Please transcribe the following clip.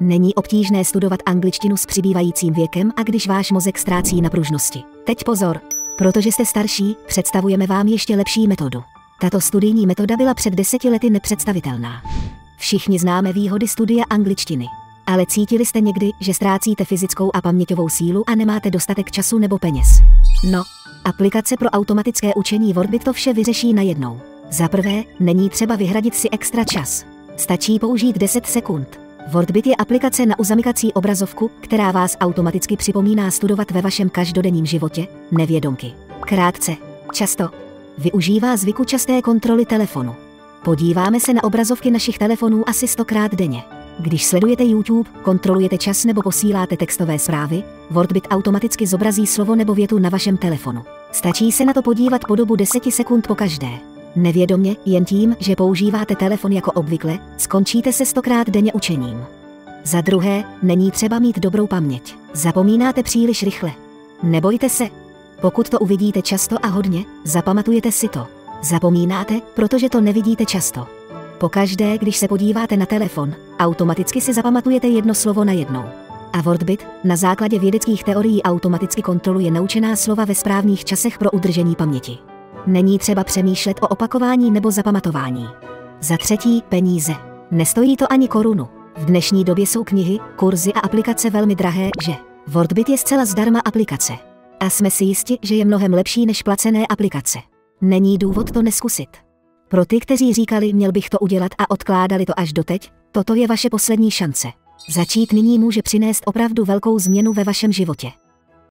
Není obtížné studovat angličtinu s přibývajícím věkem a když váš mozek ztrácí na pružnosti. Teď pozor, protože jste starší, představujeme vám ještě lepší metodu. Tato studijní metoda byla před 10 lety nepředstavitelná. Všichni známe výhody studia angličtiny. Ale cítili jste někdy, že ztrácíte fyzickou a paměťovou sílu a nemáte dostatek času nebo peněz? No, aplikace pro automatické učení Wordbit to vše vyřeší najednou. Za prvé, není třeba vyhradit si extra čas. Stačí použít 10 sekund. Wordbit je aplikace na uzamykací obrazovku, která vás automaticky připomíná studovat ve vašem každodenním životě, nevědomky. Krátce, často. Využívá zvyku časté kontroly telefonu. Podíváme se na obrazovky našich telefonů asi 100krát denně. Když sledujete YouTube, kontrolujete čas nebo posíláte textové zprávy, Wordbit automaticky zobrazí slovo nebo větu na vašem telefonu. Stačí se na to podívat po dobu 10 sekund pokaždé. Nevědomě, jen tím, že používáte telefon jako obvykle, skončíte se 100krát denně učením. Za druhé, není třeba mít dobrou paměť. Zapomínáte příliš rychle. Nebojte se. Pokud to uvidíte často a hodně, zapamatujete si to. Zapomínáte, protože to nevidíte často. Pokaždé, když se podíváte na telefon, automaticky si zapamatujete jedno slovo najednou. A Wordbit na základě vědeckých teorií automaticky kontroluje naučená slova ve správných časech pro udržení paměti. Není třeba přemýšlet o opakování nebo zapamatování. Za třetí, peníze. Nestojí to ani korunu. V dnešní době jsou knihy, kurzy a aplikace velmi drahé, že? Wordbit je zcela zdarma aplikace. A jsme si jisti, že je mnohem lepší než placené aplikace. Není důvod to neskusit. Pro ty, kteří říkali, měl bych to udělat a odkládali to až doteď, toto je vaše poslední šance. Začít nyní může přinést opravdu velkou změnu ve vašem životě.